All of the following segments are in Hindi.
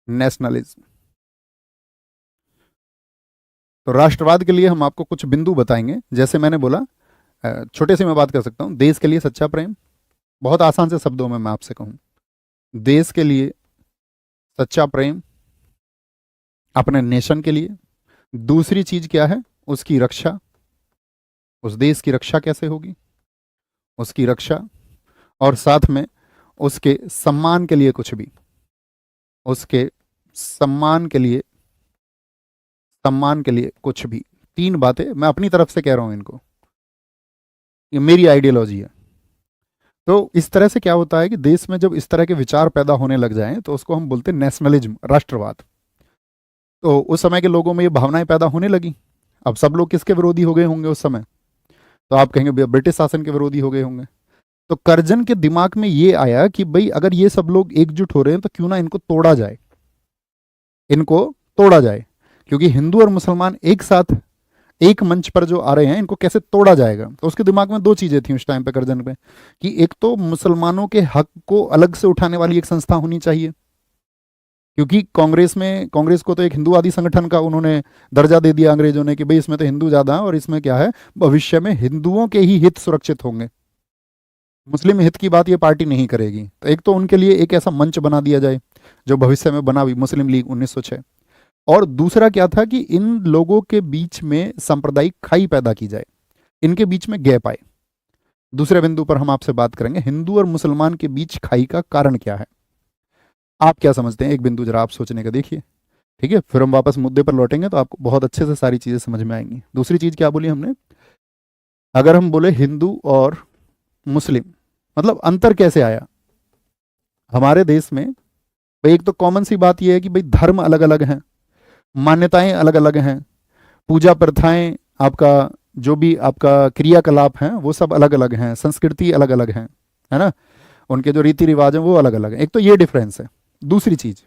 नेशनलिज्म। तो राष्ट्रवाद के लिए हम आपको कुछ बिंदु बताएंगे। जैसे मैंने बोला, छोटे से मैं बात कर सकता हूँ, देश के लिए सच्चा प्रेम, बहुत आसान से शब्दों में मैं आपसे कहूँ, देश के लिए सच्चा प्रेम, अपने नेशन के लिए। दूसरी चीज क्या है? उसकी रक्षा। उस देश की रक्षा कैसे होगी? उसकी रक्षा, और साथ में उसके सम्मान के लिए कुछ भी, उसके सम्मान के लिए, सम्मान के लिए कुछ भी। तीन बातें मैं अपनी तरफ से कह रहा हूं इनको, ये मेरी आइडियोलॉजी है। तो इस तरह से क्या होता है कि देश में जब इस तरह के विचार पैदा होने लग जाएं तो उसको हम बोलते हैं नेशनलिज्म, राष्ट्रवाद। तो उस समय के लोगों में ये भावनाएं पैदा होने लगी। अब सब लोग किसके विरोधी हो गए होंगे उस समय? तो आप कहेंगे ब्रिटिश शासन के विरोधी हो गए होंगे। तो कर्जन के दिमाग में ये आया कि भाई अगर ये सब लोग एकजुट हो रहे हैं तो क्यों ना इनको तोड़ा जाए, इनको तोड़ा जाए। क्योंकि हिंदू और मुसलमान एक साथ एक मंच पर जो आ रहे हैं, इनको कैसे तोड़ा जाएगा? तो उसके दिमाग में दो चीजें थी उस टाइम पे कर्जन पे, कि एक तो मुसलमानों के हक को अलग से उठाने वाली एक संस्था होनी चाहिए, क्योंकि कांग्रेस को तो एक हिंदूवादी संगठन का उन्होंने दर्जा दे दिया अंग्रेजों ने, कि भाई इसमें तो हिंदू ज्यादा है और इसमें क्या है, भविष्य में हिंदुओं के ही हित सुरक्षित होंगे, मुस्लिम हित की बात ये पार्टी नहीं करेगी। तो एक तो उनके लिए एक ऐसा मंच बना दिया जाए, जो भविष्य में बना भी मुस्लिम लीग 1906। और दूसरा क्या था कि इन लोगों के बीच में सांप्रदायिक खाई पैदा की जाए, इनके बीच में गैप आए। दूसरे बिंदु पर हम आपसे बात करेंगे, हिंदू और मुसलमान के बीच खाई का कारण क्या है। आप क्या समझते हैं? एक बिंदु जरा आप सोचने का देखिए, ठीक है? फिर हम वापस मुद्दे पर लौटेंगे तो आपको बहुत अच्छे से सारी चीजें समझ में आएंगी। दूसरी चीज क्या बोली हमने? अगर हम बोले हिंदू और मुस्लिम, मतलब अंतर कैसे आया हमारे देश में? भाई एक तो कॉमन सी बात यह है कि भाई धर्म अलग अलग हैं, मान्यताएं अलग अलग हैं, पूजा प्रथाएं, आपका जो भी आपका क्रियाकलाप हैं वो सब अलग अलग हैं, संस्कृति अलग अलग है ना? उनके जो रीति रिवाज हैं वो अलग अलग हैं। एक तो ये डिफरेंस है। दूसरी चीज,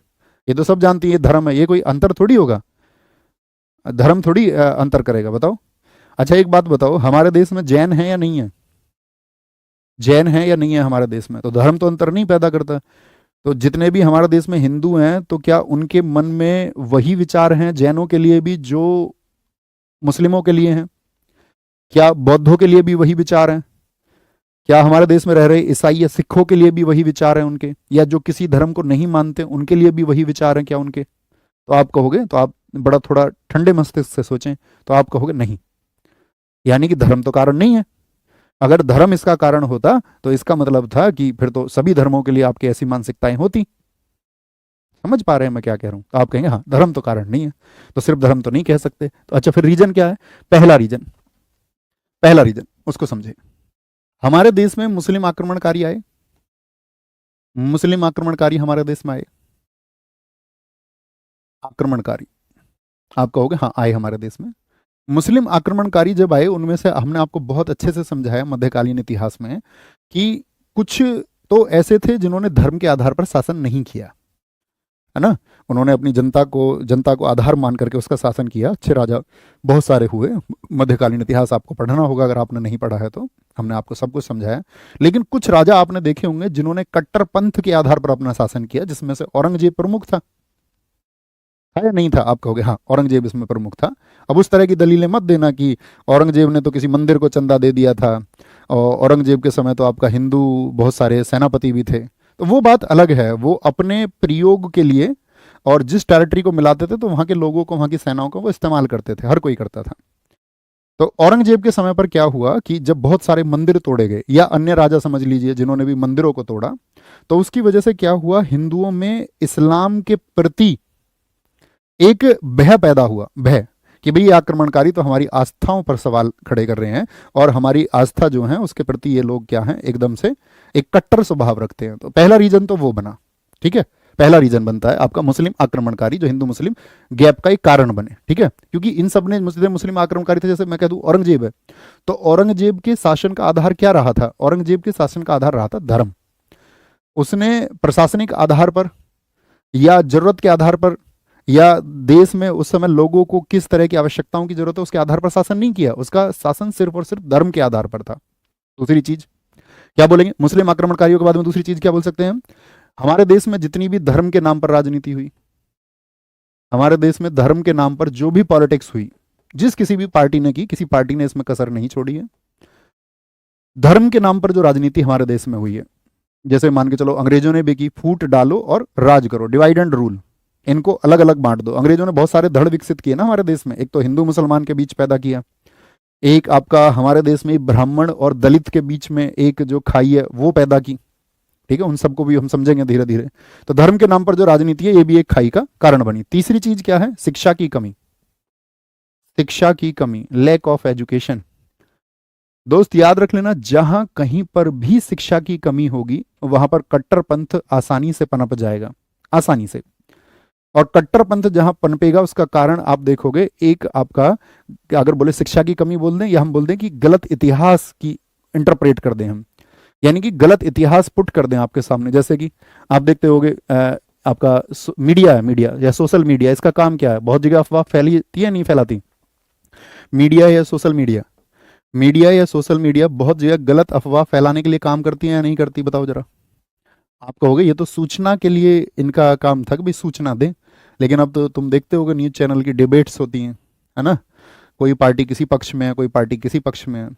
ये तो सब जानती है, धर्म है, ये कोई अंतर थोड़ी होगा, धर्म थोड़ी अंतर करेगा, बताओ। अच्छा एक बात बताओ, हमारे देश में जैन है या नहीं है? जैन है या नहीं है हमारे देश में? तो धर्म तो अंतर नहीं पैदा करता। तो जितने भी हमारे देश में हिंदू हैं, तो क्या उनके मन में वही विचार हैं जैनों के लिए भी जो मुस्लिमों के लिए हैं? क्या बौद्धों के लिए भी वही विचार हैं? क्या हमारे देश में रह रहे ईसाई या सिखों के लिए भी वही विचार हैं उनके? या जो किसी धर्म को नहीं मानते उनके लिए भी वही विचार हैं क्या उनके? तो आप कहोगे, तो आप बड़ा थोड़ा ठंडे मस्तिष्क से सोचें, तो आप कहोगे नहीं, यानी कि धर्म तो कारण नहीं है। अगर धर्म इसका कारण होता तो इसका मतलब था कि फिर तो सभी धर्मों के लिए आपकी ऐसी मानसिकताएं होती। समझ पा रहे हैं मैं क्या कह रहा हूं? तो आप कहेंगे हाँ धर्म तो कारण नहीं है, तो सिर्फ धर्म तो नहीं कह सकते। तो अच्छा फिर रीजन क्या है? पहला रीजन, पहला रीजन उसको समझे। हमारे देश में मुस्लिम आक्रमणकारी आए, मुस्लिम आक्रमणकारी हमारे देश में आए, आक्रमणकारी, आप कहोगे हाँ आए हमारे देश में। मुस्लिम आक्रमणकारी जब आए, उनमें से हमने आपको बहुत अच्छे से समझाया मध्यकालीन इतिहास में कि कुछ तो ऐसे थे जिन्होंने धर्म के आधार पर शासन नहीं किया, है ना? उन्होंने अपनी जनता को आधार मान करके उसका शासन किया। अच्छे राजा बहुत सारे हुए, मध्यकालीन इतिहास आपको पढ़ना होगा अगर आपने नहीं पढ़ा है तो, हमने आपको सब कुछ समझाया। लेकिन कुछ राजा आपने देखे होंगे जिन्होंने कट्टरपंथ के आधार पर अपना शासन किया, जिसमें से औरंगजेब प्रमुख था या नहीं था? आप कहोगे हाँ औरंगजेब इसमें प्रमुख था। अब उस तरह की दलीलें मत देना कि औरंगजेब ने तो किसी मंदिर को चंदा दे दिया था, और औरंगजेब के समय तो आपका हिंदू बहुत सारे सेनापति भी थे। तो वो बात अलग है, वो अपने प्रयोग के लिए और जिस टेरिटरी को मिलाते थे तो वहां के लोगों को, वहां की सेनाओं को वो इस्तेमाल करते थे, हर कोई करता था। तो औरंगजेब के समय पर क्या हुआ कि जब बहुत सारे मंदिर तोड़े गए, या अन्य राजा समझ लीजिए जिन्होंने भी मंदिरों को तोड़ा, तो उसकी वजह से क्या हुआ, हिंदुओं में इस्लाम के प्रति एक भय पैदा हुआ, भय कि भाई ये आक्रमणकारी तो हमारी आस्थाओं पर सवाल खड़े कर रहे हैं, और हमारी आस्था जो है उसके प्रति ये लोग क्या हैं, एकदम से एक कट्टर स्वभाव रखते हैं। तो पहला रीजन तो वो बना, ठीक है? पहला रीजन बनता है आपका मुस्लिम आक्रमणकारी, जो हिंदू मुस्लिम गैप का एक कारण बने, ठीक है? क्योंकि इन सब ने मुस्लिम आक्रमणकारी थे, जैसे मैं कह दूं औरंगजेब है, तो औरंगजेब के शासन का आधार क्या रहा था? औरंगजेब के शासन का आधार रहा था धर्म। उसने प्रशासनिक आधार पर या जरूरत के आधार पर, या देश में उस समय लोगों को किस तरह की आवश्यकताओं की जरूरत है उसके आधार पर शासन नहीं किया, उसका शासन सिर्फ और सिर्फ धर्म के आधार पर था। दूसरी चीज क्या बोलेंगे मुस्लिम आक्रमणकारियों के बाद में? दूसरी चीज क्या बोल सकते हैं हम? हमारे देश में जितनी भी धर्म के नाम पर राजनीति हुई, हमारे देश में धर्म के नाम पर जो भी पॉलिटिक्स हुई, जिस किसी भी पार्टी ने की, किसी पार्टी ने इसमें कसर नहीं छोड़ी है। धर्म के नाम पर जो राजनीति हमारे देश में हुई है, जैसे मान के चलो अंग्रेजों ने भी की, फूट डालो और राज करो, डिवाइड एंड रूल, इनको अलग अलग बांट दो। अंग्रेजों ने बहुत सारे धड़ विकसित किए ना हमारे देश में, एक तो हिंदू मुसलमान के बीच पैदा किया, एक आपका हमारे देश में ब्राह्मण और दलित के बीच में एक जो खाई है वो पैदा की। ठीक है, उन सबको भी हम समझेंगे धीरे धीरे। तो धर्म के नाम पर जो राजनीति है ये भी एक खाई का कारण बनी। तीसरी चीज क्या है? शिक्षा की कमी। शिक्षा की कमी, लैक ऑफ एजुकेशन। दोस्त याद रख लेना, जहां कहीं पर भी शिक्षा की कमी होगी वहां पर कट्टरपंथ आसानी से पनप जाएगा, आसानी से। और कट्टरपंथ जहां पनपेगा उसका कारण आप देखोगे, एक आपका अगर बोले शिक्षा की कमी बोल दें या हम बोल दें कि गलत इतिहास की इंटरप्रेट कर दें हम, यानी कि गलत इतिहास पुट कर दें आपके सामने। जैसे कि आप देखते होंगे आपका मीडिया है, मीडिया या सोशल मीडिया, इसका काम क्या है? बहुत जगह अफवाह फैलती है नहीं फैलाती? मीडिया या सोशल मीडिया, मीडिया या सोशल मीडिया बहुत जगह गलत अफवाह फैलाने के लिए काम करती है या नहीं करती? बताओ जरा। आप कहोगे ये तो सूचना के लिए इनका काम था कि भाई सूचना दें, लेकिन अब तो तुम देखते होगे न्यूज चैनल की डिबेट्स होती हैं, है ना? कोई पार्टी किसी पक्ष में है, कोई पार्टी किसी पक्ष में है।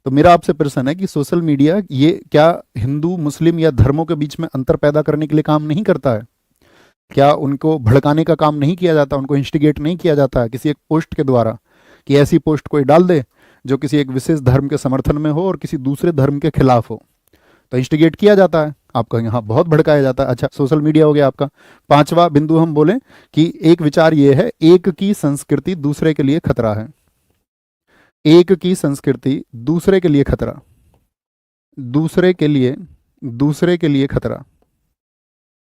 तो मेरा आपसे प्रश्न है कि सोशल मीडिया ये क्या हिंदू मुस्लिम या धर्मों के बीच में अंतर पैदा करने के लिए काम नहीं करता है? क्या उनको भड़काने का काम नहीं किया जाता, उनको इंस्टिगेट नहीं किया जाता है किसी एक पोस्ट के द्वारा, कि ऐसी पोस्ट कोई डाल दे जो किसी एक विशेष धर्म के समर्थन में हो और किसी दूसरे धर्म के खिलाफ हो, तो इंस्टिगेट किया जाता है। आप कहेंगे हाँ बहुत भड़काया जाता है। अच्छा, सोशल मीडिया हो गया आपका। पांचवा बिंदु हम बोले कि एक विचार ये है, एक की संस्कृति दूसरे के लिए खतरा है। एक की संस्कृति दूसरे के लिए खतरा, दूसरे के लिए खतरा,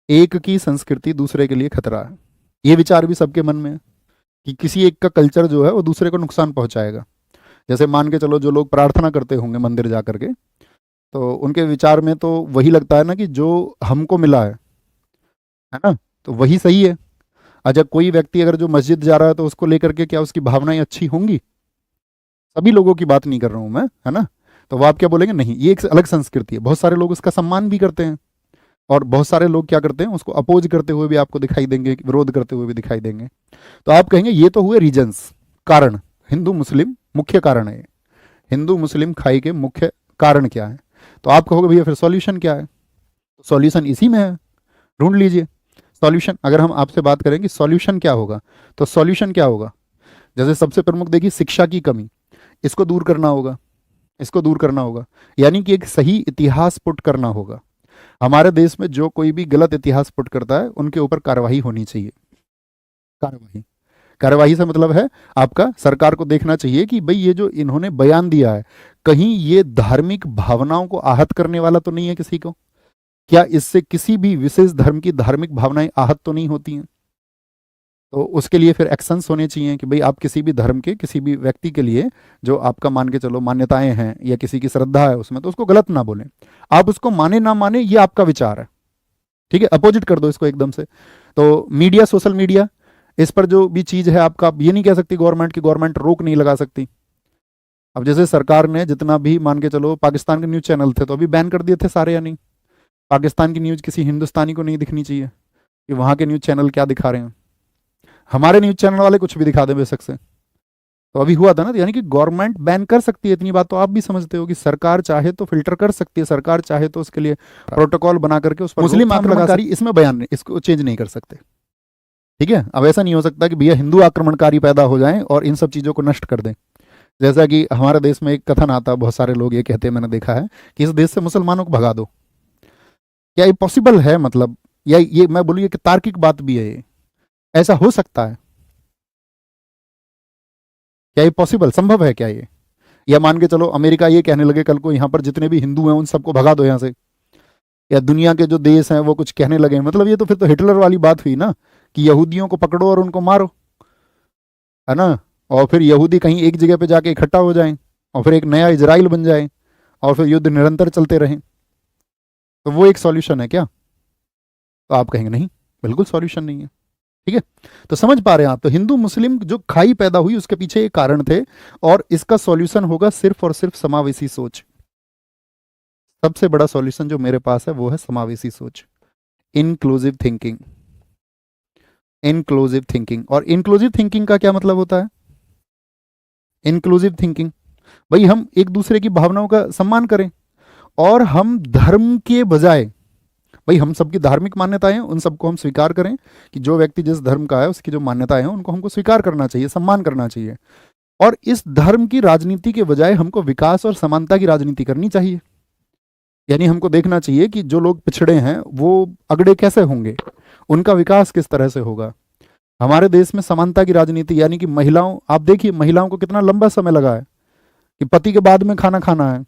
एक की संस्कृति दूसरे के लिए खतरा है। ये विचार भी सबके मन में है कि किसी एक का कल्चर जो है वो दूसरे को नुकसान पहुंचाएगा। जैसे मान के चलो जो लोग प्रार्थना करते होंगे मंदिर जा करके, तो उनके विचार में तो वही लगता है ना कि जो हमको मिला है ना, तो वही सही है। अच्छा, कोई व्यक्ति अगर जो मस्जिद जा रहा है तो उसको लेकर के क्या उसकी भावनाएं अच्छी होंगी? सभी लोगों की बात नहीं कर रहा हूं मैं, है ना? तो वो आप क्या बोलेंगे? नहीं, ये एक अलग संस्कृति है। बहुत सारे लोग उसका सम्मान भी करते हैं और बहुत सारे लोग क्या करते हैं, उसको अपोज करते हुए भी आपको दिखाई देंगे, विरोध करते हुए भी दिखाई देंगे। तो आप कहेंगे ये तो हुए रीजंस, कारण। हिंदू मुस्लिम मुख्य कारण है, हिंदू मुस्लिम खाई के मुख्य कारण क्या है? तो आप कहोगे भैया फिर सॉल्यूशन क्या है? सॉल्यूशन इसी में है, ढूंढ लीजिए सॉल्यूशन। अगर हम आपसे बात करें कि सॉल्यूशन क्या होगा, तो सॉल्यूशन क्या होगा? जैसे सबसे प्रमुख देखिए, शिक्षा की कमी, इसको दूर करना होगा, इसको दूर करना होगा, यानी कि एक सही इतिहास पुट करना होगा। हमारे देश में जो कोई भी गलत इतिहास पुट करता है उनके ऊपर कार्रवाई होनी चाहिए। कार्रवाई, कार्रवाई से मतलब है आपका सरकार को देखना चाहिए कि भाई ये जो इन्होंने बयान दिया है, कहीं ये धार्मिक भावनाओं को आहत करने वाला तो नहीं है किसी को? क्या इससे किसी भी विशेष धर्म की धार्मिक भावनाएं आहत तो नहीं होती हैं? तो उसके लिए फिर एक्शंस होने चाहिए कि भाई आप किसी भी धर्म के किसी भी व्यक्ति के लिए जो आपका मान के चलो मान्यताएं हैं या किसी की श्रद्धा है उसमें, तो उसको गलत ना बोलें। आप उसको माने ना माने ये आपका विचार है, ठीक है, अपोजिट कर दो इसको एकदम से। तो मीडिया, सोशल मीडिया, इस पर जो भी चीज है आपका, आप ये नहीं कह सकती गवर्नमेंट की, गवर्नमेंट रोक नहीं लगा सकती। अब जैसे सरकार ने जितना भी मान के चलो पाकिस्तान के न्यूज चैनल थे तो अभी बैन कर दिए थे सारे, या नहीं? पाकिस्तान की न्यूज किसी हिंदुस्तानी को नहीं दिखनी चाहिए कि वहां के न्यूज चैनल क्या दिखा रहे हैं। हमारे न्यूज चैनल वाले कुछ भी दिखा दें बेशक से। तो अभी हुआ था ना, यानी कि गवर्नमेंट बैन कर सकती है, इतनी बात तो आप भी समझते हो कि सरकार चाहे तो फिल्टर कर सकती है, सरकार चाहे तो उसके लिए प्रोटोकॉल बना करके उस पर मुस्लिम आक्रमणकारी, इसमें बयान नहीं, इसको चेंज नहीं कर सकते। ठीक है, अब ऐसा नहीं हो सकता कि भैया हिंदू आक्रमणकारी पैदा हो जाएं और इन सब चीजों को नष्ट कर दें। जैसा कि हमारे देश में एक कथन आता है, बहुत सारे लोग ये कहते हैं, मैंने देखा है, कि इस देश से मुसलमानों को भगा दो। क्या ये पॉसिबल है? मतलब या ये मैं बोलूँ कि तार्किक बात भी है, ये ऐसा हो सकता है? क्या ये पॉसिबल, संभव है क्या ये? या मान के चलो अमेरिका ये कहने लगे कल को यहाँ पर जितने भी हिंदू हैं उन सबको भगा दो यहाँ से, या दुनिया के जो देश हैं वो कुछ कहने लगे, मतलब ये तो फिर तो हिटलर वाली बात हुई ना, कि यहूदियों को पकड़ो और उनको मारो, है ना? और फिर यहूदी कहीं एक जगह पे जाके इकट्ठा हो जाएं और फिर एक नया इजराइल बन जाए और फिर युद्ध निरंतर चलते रहें। तो वो एक सॉल्यूशन है क्या? तो आप कहेंगे नहीं, बिल्कुल सॉल्यूशन नहीं है। ठीक है, तो समझ पा रहे हैं आप? तो हिंदू मुस्लिम जो खाई पैदा हुई उसके पीछे एक कारण थे, और इसका सॉल्यूशन होगा सिर्फ और सिर्फ समावेशी सोच। सबसे बड़ा सॉल्यूशन जो मेरे पास है वो है समावेशी सोच, इंक्लूसिव थिंकिंग। Inclusive thinking. और इंक्लूसिव थिंकिंग का क्या मतलब होता है? इंक्लूसिव थिंकिंग भाई हम एक दूसरे की भावनाओं का सम्मान करें, और हम धर्म के बजाय, भाई हम सबकी धार्मिक मान्यताएं हैं उन सबको हम स्वीकार करें, कि जो व्यक्ति जिस धर्म का है उसकी जो मान्यताएं हैं उनको हमको स्वीकार करना चाहिए, सम्मान करना चाहिए। और इस धर्म की राजनीति के बजाय हमको विकास और समानता की राजनीति करनी चाहिए। यानी हमको देखना चाहिए कि जो लोग पिछड़े हैं वो अगड़े कैसे होंगे, उनका विकास किस तरह से होगा। हमारे देश में समानता की राजनीति, यानी कि महिलाओं, आप देखिए महिलाओं को कितना लंबा समय लगा है कि पति के बाद में खाना खाना है,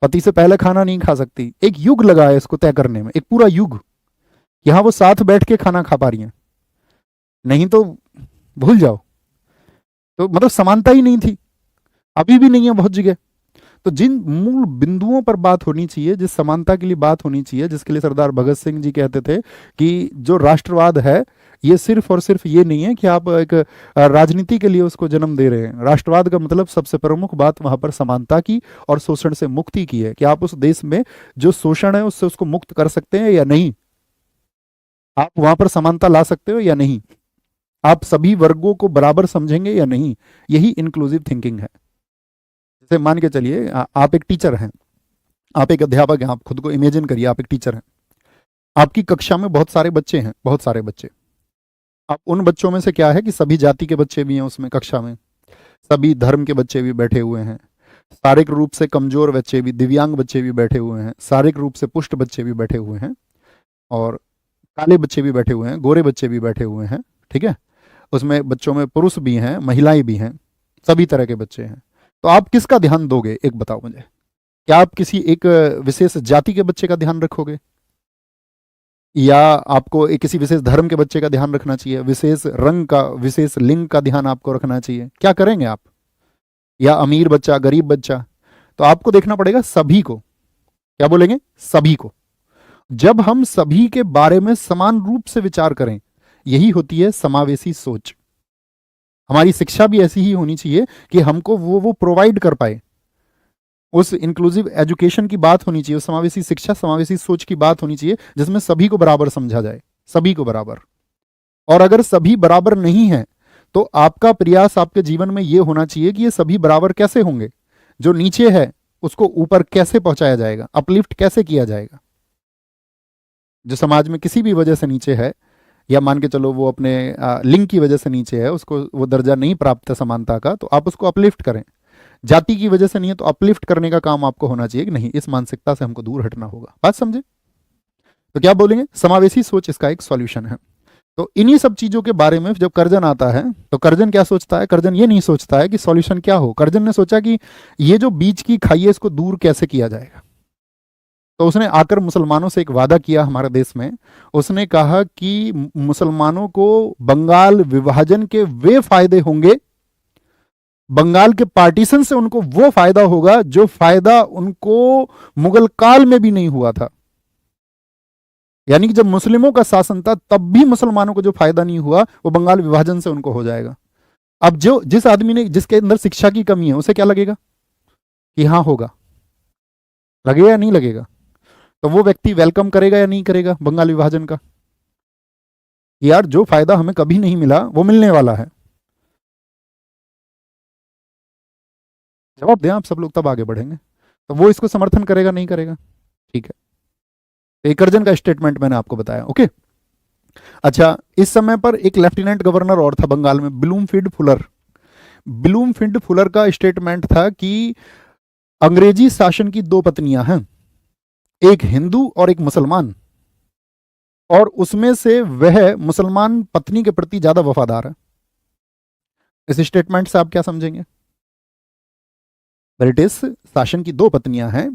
पति से पहले खाना नहीं खा सकती। एक युग लगा है इसको तय करने में, एक पूरा युग। यहां वो साथ बैठ के खाना खा पा रही हैं, नहीं तो भूल जाओ। तो मतलब समानता ही नहीं थी, अभी भी नहीं है बहुत जगह। तो जिन मूल बिंदुओं पर बात होनी चाहिए, जिस समानता के लिए बात होनी चाहिए, जिसके लिए सरदार भगत सिंह जी कहते थे कि जो राष्ट्रवाद है ये सिर्फ और सिर्फ ये नहीं है कि आप एक राजनीति के लिए उसको जन्म दे रहे हैं। राष्ट्रवाद का मतलब सबसे प्रमुख बात वहां पर समानता की और शोषण से मुक्ति की है, कि आप उस देश में जो शोषण है उससे उसको मुक्त कर सकते हैं या नहीं, आप वहां पर समानता ला सकते हो या नहीं, आप सभी वर्गों को बराबर समझेंगे या नहीं। यही इंक्लूसिव थिंकिंग है। जैसे मान के चलिए आप एक टीचर हैं, आप एक अध्यापक हैं, आप खुद को इमेजिन करिए आप एक टीचर हैं, आपकी कक्षा में बहुत सारे बच्चे हैं, बहुत सारे बच्चे। अब उन बच्चों में से क्या है कि सभी जाति के बच्चे भी हैं उसमें कक्षा में, सभी धर्म के बच्चे भी बैठे हुए हैं, शारीरिक रूप से कमजोर बच्चे भी, दिव्यांग बच्चे भी बैठे हुए हैं, शारीरिक रूप से पुष्ट बच्चे भी बैठे हुए हैं, और काले बच्चे भी बैठे हुए हैं, गोरे बच्चे भी बैठे हुए हैं। ठीक है, उसमें बच्चों में पुरुष भी हैं, महिलाएं भी हैं, सभी तरह के बच्चे हैं। तो आप किसका ध्यान दोगे, एक बताओ मुझे। क्या आप किसी एक विशेष जाति के बच्चे का ध्यान रखोगे, या आपको एक किसी विशेष धर्म के बच्चे का ध्यान रखना चाहिए, विशेष रंग का, विशेष लिंग का ध्यान आपको रखना चाहिए? क्या करेंगे आप? या अमीर बच्चा, गरीब बच्चा? तो आपको देखना पड़ेगा सभी को। क्या बोलेंगे? सभी को। जब हम सभी के बारे में समान रूप से विचार करें, यही होती है समावेशी सोच। हमारी शिक्षा भी ऐसी ही होनी चाहिए कि हमको वो प्रोवाइड कर पाए। उस इंक्लूसिव एजुकेशन की बात होनी चाहिए, समावेशी शिक्षा, समावेशी सोच की बात होनी चाहिए, जिसमें सभी को बराबर समझा जाए, सभी को बराबर। और अगर सभी बराबर नहीं है तो आपका प्रयास आपके जीवन में यह होना चाहिए कि ये सभी बराबर कैसे होंगे, जो नीचे है उसको ऊपर कैसे पहुंचाया जाएगा, अपलिफ्ट कैसे किया जाएगा। जो समाज में किसी भी वजह से नीचे है, या मान के चलो वो अपने लिंग की वजह से नीचे है, उसको वो दर्जा नहीं प्राप्त है समानता का, तो आप उसको अपलिफ्ट करें। जाति की वजह से नहीं है तो अपलिफ्ट करने का काम आपको होना चाहिए कि नहीं, इस मानसिकता से हमको दूर हटना होगा। बात समझे? तो क्या बोलेंगे? समावेशी सोच इसका एक सॉल्यूशन है। तो इन्हीं सब चीजों के बारे में जब कर्जन आता है तो कर्जन क्या सोचता है? कर्जन ये नहीं सोचता है कि सॉल्यूशन क्या हो, कर्जन ने सोचा कि ये जो बीच की खाई है इसको दूर कैसे किया जाएगा। तो उसने आकर मुसलमानों से एक वादा किया हमारे देश में। उसने कहा कि मुसलमानों को बंगाल विभाजन के वे फायदे होंगे, बंगाल के पार्टीशन से उनको वो फायदा होगा जो फायदा उनको मुगल काल में भी नहीं हुआ था। यानी कि जब मुस्लिमों का शासन था तब भी मुसलमानों को जो फायदा नहीं हुआ वो बंगाल विभाजन से उनको हो जाएगा। अब जो जिस आदमी ने, जिसके अंदर शिक्षा की कमी है, उसे क्या लगेगा कि हाँ होगा, लगेगा या नहीं लगेगा? तो वो व्यक्ति वेलकम करेगा या नहीं करेगा बंगाल विभाजन का? यार जो फायदा हमें कभी नहीं मिला वो मिलने वाला है। जवाब दें आप सब लोग, तब आगे बढ़ेंगे। तो वो इसको समर्थन करेगा नहीं करेगा? ठीक है, एक अर्जन का स्टेटमेंट मैंने आपको बताया। ओके, अच्छा, इस समय पर एक लेफ्टिनेंट गवर्नर और था बंगाल में, ब्लूमफील्ड फुलर। ब्लूमफील्ड फुलर का स्टेटमेंट था कि अंग्रेजी शासन की दो पत्नियां हैं, एक हिंदू और एक मुसलमान, और उसमें से वह मुसलमान पत्नी के प्रति ज्यादा वफादार है। इस स्टेटमेंट से आप क्या समझेंगे? ब्रिटिश शासन की दो पत्नियां हैं,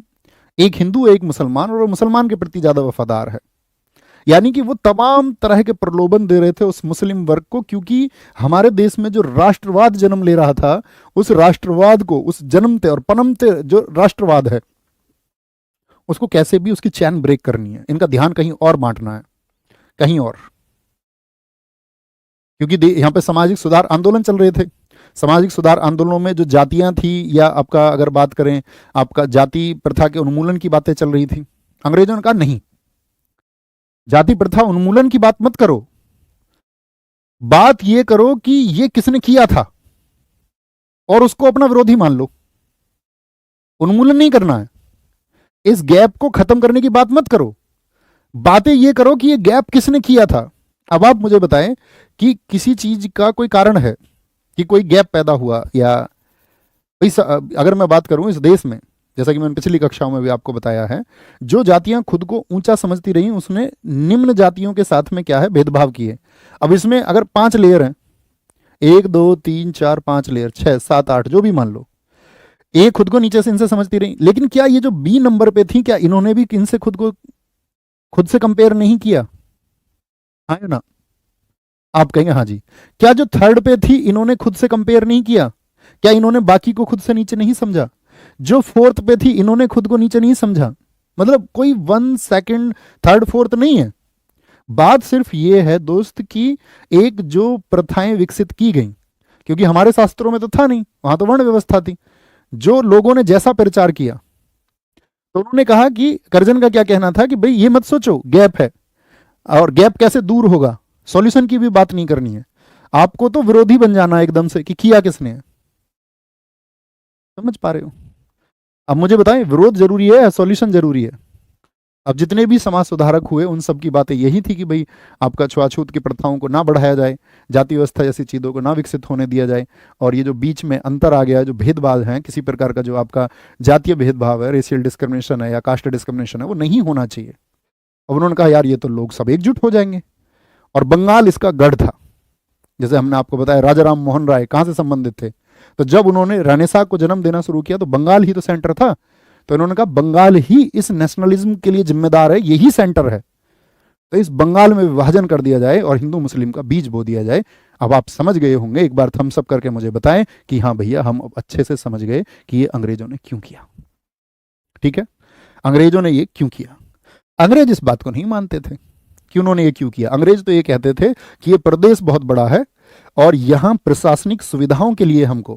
एक हिंदू एक मुसलमान, और वो मुसलमान के प्रति ज्यादा वफादार है। यानी कि वो तमाम तरह के प्रलोभन दे रहे थे उस मुस्लिम वर्ग को, क्योंकि हमारे देश में जो राष्ट्रवाद जन्म ले रहा था, उस राष्ट्रवाद को, उस जन्मते और पनमते जो राष्ट्रवाद है, उसको कैसे भी उसकी चैन ब्रेक करनी है, इनका ध्यान कहीं और बांटना है, कहीं और। क्योंकि यहां पे सामाजिक सुधार आंदोलन चल रहे थे। सामाजिक सुधार आंदोलनों में जो जातियां थी, या आपका अगर बात करें आपका जाति प्रथा के उन्मूलन की बातें चल रही थी। अंग्रेजों ने कहा नहीं, जाति प्रथा उन्मूलन की बात मत करो, बात ये करो कि ये किसने किया था और उसको अपना विरोधी मान लो। उन्मूलन नहीं करना है, इस गैप को खत्म करने की बात मत करो, बातें ये करो कि ये गैप किसने किया था। अब आप मुझे बताएं कि किसी चीज का कोई कारण है कि कोई गैप पैदा हुआ, या अगर मैं बात करूं इस देश में, जैसा कि मैंने पिछली कक्षाओं में भी आपको बताया है, जो जातियां खुद को ऊंचा समझती रही उसने निम्न जातियों के साथ में क्या है, भेदभाव किए। अब इसमें अगर 5 लेयर हैं, 1 2 3 4 5 लेयर, 6 7 8 जो भी मान लो, ए खुद को नीचे से इनसे समझती रही, लेकिन क्या ये जो बी नंबर पे थी, क्या इन्होंने भी इनसे खुद से कंपेयर नहीं किया? हाँ या ना? आप कहेंगे हाँ जी। क्या जो थर्ड पे थी इन्होंने खुद से कंपेयर नहीं किया? क्या इन्होंने बाकी को खुद से नीचे नहीं समझा? जो फोर्थ पे थी इन्होंने खुद को नीचे नहीं समझा? मतलब कोई 1 सेकंड थर्ड फोर्थ नहीं है। बात सिर्फ ये है दोस्त कि एक जो प्रथाएं विकसित की गई, क्योंकि हमारे शास्त्रों में तो था नहीं, वहां तो वर्ण व्यवस्था थी, जो लोगों ने जैसा प्रचार किया, तो उन्होंने कहा कि कर्जन का क्या कहना था कि भाई ये मत सोचो गैप है, और गैप कैसे दूर होगा, सॉल्यूशन की भी बात नहीं करनी है, आपको तो विरोधी बन जाना है एकदम से कि किया किसने है। समझ पा रहे हो? अब मुझे बताएं, विरोध जरूरी है या सॉल्यूशन जरूरी है? अब जितने भी समाज सुधारक हुए उन सब की बातें यही थी कि भाई आपका छुआछूत की प्रथाओं को ना बढ़ाया जाए, जाति व्यवस्था जैसी चीज़ों को ना विकसित होने दिया जाए, और ये जो बीच में अंतर आ गया है, जो भेदभाव है, किसी प्रकार का जो आपका जातीय भेदभाव है, रेशियल डिस्क्रिमिनेशन है या कास्ट डिस्क्रिमिनेशन है, वो नहीं होना चाहिए। अब उन्होंने कहा यार ये तो लोग सब एकजुट हो जाएंगे, और बंगाल इसका गढ़ था। जैसे हमने आपको बताया राजा राम मोहन राय कहाँ से संबंधित थे, तो जब उन्होंने रेनेसां को जन्म देना शुरू किया तो बंगाल ही तो सेंटर था, तो इन्होंने कहा बंगाल ही इस नेशनलिज्म के लिए जिम्मेदार है, यही सेंटर है, तो इस बंगाल में विभाजन कर दिया जाए और हिंदू मुस्लिम का बीज बो दिया जाए। अब आप समझ गए होंगे, एक बार थम्स अप करके मुझे बताएं कि हाँ भैया हम अब अच्छे से समझ गए कि ये अंग्रेजों ने क्यों किया। ठीक है, अंग्रेजों ने ये क्यों किया। अंग्रेज इस बात को नहीं मानते थे कि उन्होंने ये क्यों किया। अंग्रेज तो ये कहते थे कि ये प्रदेश बहुत बड़ा है और यहां प्रशासनिक सुविधाओं के लिए हमको,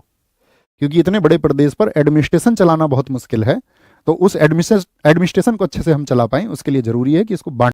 क्योंकि इतने बड़े प्रदेश पर एडमिनिस्ट्रेशन चलाना बहुत मुश्किल है, तो उस एडमिनिस्ट्रेशन को अच्छे से हम चला पाएं उसके लिए जरूरी है कि इसको बांट